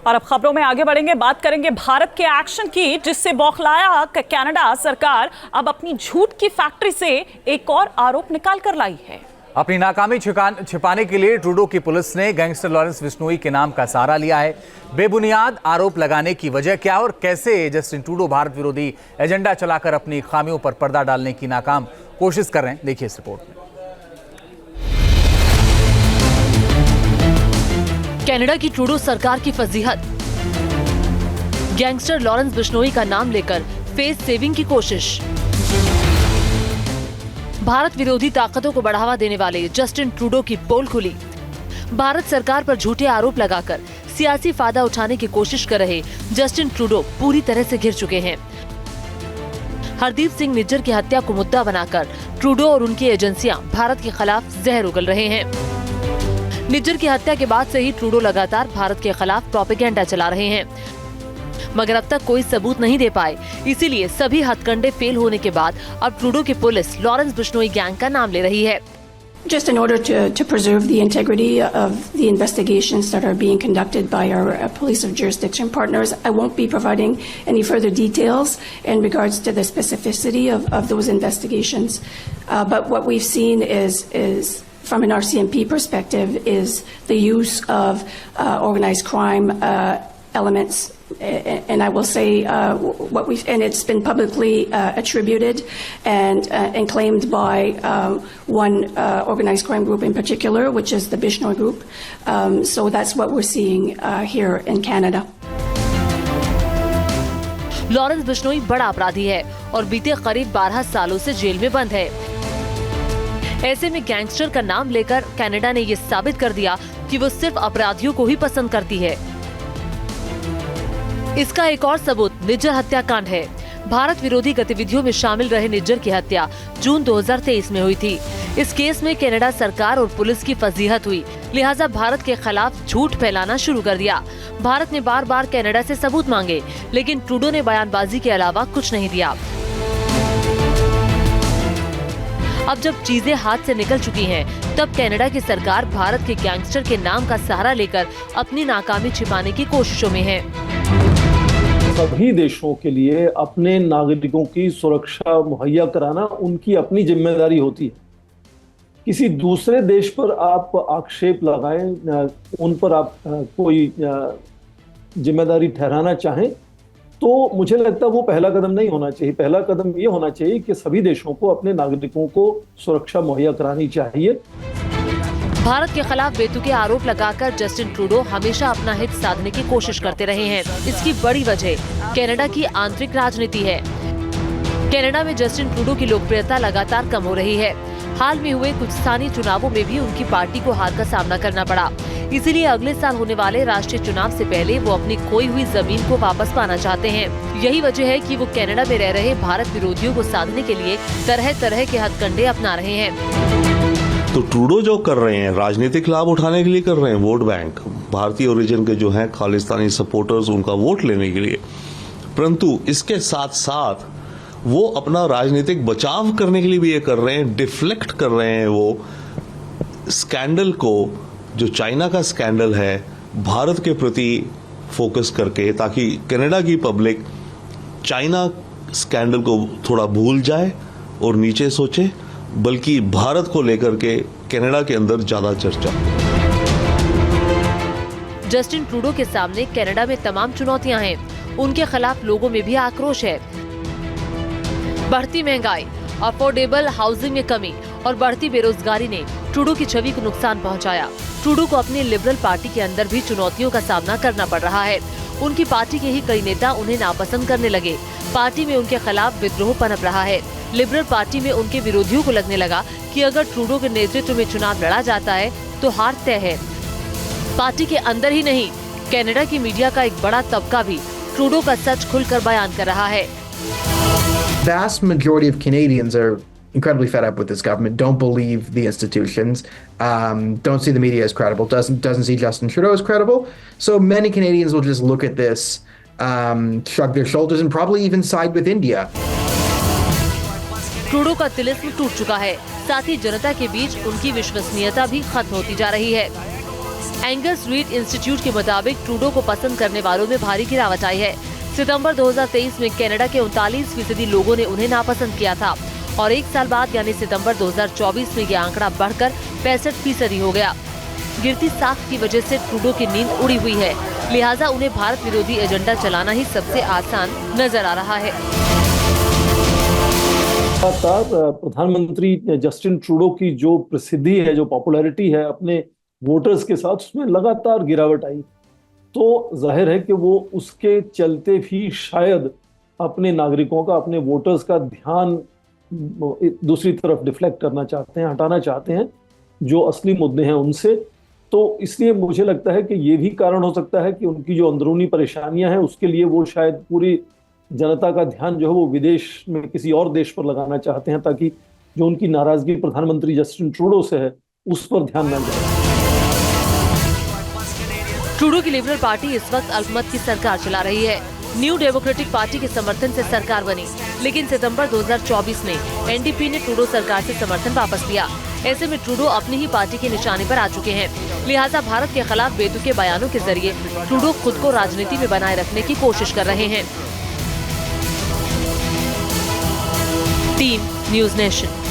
और अब खबरों में आगे बढ़ेंगे, बात करेंगे भारत के एक्शन की, जिससे बौखलाया कनाडा सरकार अब अपनी झूठ की फैक्ट्री से एक और आरोप निकाल कर लाई है। अपनी नाकामी छिपाने के लिए ट्रूडो की पुलिस ने गैंगस्टर लॉरेंस बिश्नोई के नाम का सहारा लिया है। बेबुनियाद आरोप लगाने की वजह क्या और कैसे जस्टिन ट्रूडो भारत विरोधी एजेंडा चलाकर अपनी खामियों पर पर्दा डालने की नाकाम कोशिश कर रहे हैं, देखिए इस रिपोर्ट में। कनाडा की ट्रूडो सरकार की फजीहत, गैंगस्टर लॉरेंस बिश्नोई का नाम लेकर फेस सेविंग की कोशिश। भारत विरोधी ताकतों को बढ़ावा देने वाले जस्टिन ट्रूडो की पोल खुली। भारत सरकार पर झूठे आरोप लगाकर सियासी फायदा उठाने की कोशिश कर रहे जस्टिन ट्रूडो पूरी तरह से घिर चुके हैं। हरदीप सिंह निज्जर की हत्या को मुद्दा बनाकर ट्रूडो और उनकी एजेंसियां भारत के खिलाफ जहर उगल रहे हैं। निज्जर की हत्या के बाद से ही ट्रूडो लगातार भारत के खिलाफ प्रोपेगेंडा चला रहे हैं, मगर अब तक कोई सबूत नहीं दे पाए। इसीलिए सभी हथकंडे फेल होने के बाद अब ट्रूडो की पुलिस लॉरेंस बिश्नोई गैंग का नाम ले रही है। Just in order to preserve the integrity of the investigations that are being conducted by our police of jurisdiction partners, I won't be providing any further details in regards to the specificity of those investigations. But what we've seen is from an RCMP perspective, is the use of organized crime elements, and I will say and it's been publicly attributed and claimed by one organized crime group in particular, which is the Bishnoi group. So that's what we're seeing here in Canada. Lawrence Bishnoi बड़ा अपराधी है और बीते करीब 12 सालों से jail में बंद है। ऐसे में गैंगस्टर का नाम लेकर कनाडा ने ये साबित कर दिया कि वो सिर्फ अपराधियों को ही पसंद करती है। इसका एक और सबूत निज्जर हत्याकांड है। भारत विरोधी गतिविधियों में शामिल रहे निज्जर की हत्या जून 2023 में हुई थी। इस केस में कनाडा सरकार और पुलिस की फजीहत हुई, लिहाजा भारत के खिलाफ झूठ फैलाना शुरू कर दिया। भारत ने बार बार कनाडा से सबूत मांगे, लेकिन ट्रूडो ने बयानबाजी के अलावा कुछ नहीं दिया। अब जब चीजें हाथ से निकल चुकी हैं, तब कनाडा की सरकार भारत के गैंगस्टर के नाम का सहारा लेकर अपनी नाकामी छिपाने की कोशिशों में है। सभी देशों के लिए अपने नागरिकों की सुरक्षा मुहैया कराना उनकी अपनी जिम्मेदारी होती है। किसी दूसरे देश पर आप आक्षेप लगाएं, उन पर आप कोई जिम्मेदारी ठहराना चाहें, तो मुझे लगता है वो पहला कदम नहीं होना चाहिए। पहला कदम ये होना चाहिए कि सभी देशों को अपने नागरिकों को सुरक्षा मुहैया करानी चाहिए। भारत के खिलाफ बेतुके आरोप लगाकर जस्टिन ट्रूडो हमेशा अपना हित साधने की कोशिश करते रहे हैं। इसकी बड़ी वजह कनाडा की आंतरिक राजनीति है। कनाडा में जस्टिन ट्रूडो की लोकप्रियता लगातार कम हो रही है। हाल में हुए कुछ स्थानीय चुनावों में भी उनकी पार्टी को हार का सामना करना पड़ा। इसीलिए अगले साल होने वाले राष्ट्रीय चुनाव से पहले वो अपनी खोई हुई जमीन को वापस पाना चाहते हैं। यही वजह है कि वो कनाडा में रह रहे भारत विरोधियों को साधने के लिए तरह तरह के हथकंडे अपना रहे हैं। तो ट्रूडो जो कर रहे हैं, राजनीतिक लाभ उठाने के लिए कर रहे हैं, वोट बैंक, भारतीय ओरिजिन के जो हैं खालिस्तानी सपोर्टर्स, उनका वोट लेने के लिए। परंतु इसके साथ साथ वो अपना राजनीतिक बचाव करने के लिए भी ये कर रहे हैं, डिफ्लेक्ट कर रहे हैं वो स्कैंडल को, जो चाइना का स्कैंडल है, भारत के प्रति फोकस करके, ताकि कनाडा की पब्लिक चाइना स्कैंडल को थोड़ा भूल जाए और नीचे सोचे, बल्कि भारत को लेकर के कनाडा के अंदर ज्यादा चर्चा। जस्टिन ट्रूडो के सामने कनाडा में तमाम चुनौतियां हैं। उनके खिलाफ लोगों में भी आक्रोश है। बढ़ती महंगाई, अफोर्डेबल हाउसिंग में कमी और बढ़ती बेरोजगारी ने ट्रूडो की छवि को नुकसान पहुंचाया। ट्रूडो को अपनी लिबरल पार्टी के अंदर भी चुनौतियों का सामना करना पड़ रहा है। उनकी पार्टी के ही कई नेता उन्हें नापसंद करने लगे। पार्टी में उनके खिलाफ विद्रोह पनप रहा है। लिबरल पार्टी में उनके विरोधियों को लगने लगा कि अगर ट्रूडो के नेतृत्व में चुनाव लड़ा जाता है तो हार तय है। पार्टी के अंदर ही नहीं, कनाडा की मीडिया का एक बड़ा तबका भी ट्रूडो का सच खुलकर बयान कर रहा है। Vast majority of Canadians are incredibly fed up with this government, don't believe the institutions, don't see the media as credible, doesn't see Justin Trudeau as credible. So many Canadians will just look at this, shrug their shoulders and probably even side with India. Trudeau का तिलिस्म टूट चुका है, साथ ही जनता के बीच उनकी विश्वसनीयता भी खत्म होती जा रही है। एंगस रीड इंस्टीट्यूट के मुताबिक ट्रूडो को पसंद करने वालों में भारी गिरावट आई है। सितंबर 2023 में कनाडा के 39% लोगों ने उन्हें नापसंद किया था और एक साल बाद यानी सितंबर 2024 में यह आंकड़ा बढ़कर 65% हो गया। गिरती साख की वजह से ट्रूडो की नींद उड़ी हुई है, लिहाजा उन्हें भारत विरोधी एजेंडा चलाना ही सबसे आसान नजर आ रहा है। लगातार प्रधानमंत्री जस्टिन ट्रूडो की जो प्रसिद्धि है, जो पॉपुलैरिटी है अपने वोटर्स के साथ, उसमें लगातार गिरावट आई। तो जाहिर है कि वो उसके चलते भी शायद अपने नागरिकों का, अपने वोटर्स का ध्यान दूसरी तरफ डिफ्लेक्ट करना चाहते हैं, हटाना चाहते हैं जो असली मुद्दे हैं उनसे। तो इसलिए मुझे लगता है कि ये भी कारण हो सकता है कि उनकी जो अंदरूनी परेशानियां हैं उसके लिए वो शायद पूरी जनता का ध्यान जो है वो विदेश में किसी और देश पर लगाना चाहते हैं, ताकि जो उनकी नाराजगी प्रधानमंत्री जस्टिन ट्रूडो से है उस पर ध्यान न जाए। ट्रूडो की लिबरल पार्टी इस वक्त अल्पमत की सरकार चला रही है। न्यू डेमोक्रेटिक पार्टी के समर्थन से सरकार बनी, लेकिन सितंबर 2024 में एनडीपी ने ट्रूडो सरकार से समर्थन वापस लिया। ऐसे में ट्रूडो अपनी ही पार्टी के निशाने पर आ चुके हैं। लिहाजा भारत के खिलाफ बेतुके बयानों के जरिए ट्रूडो खुद को राजनीति में बनाए रखने की कोशिश कर रहे हैं। Team news nation.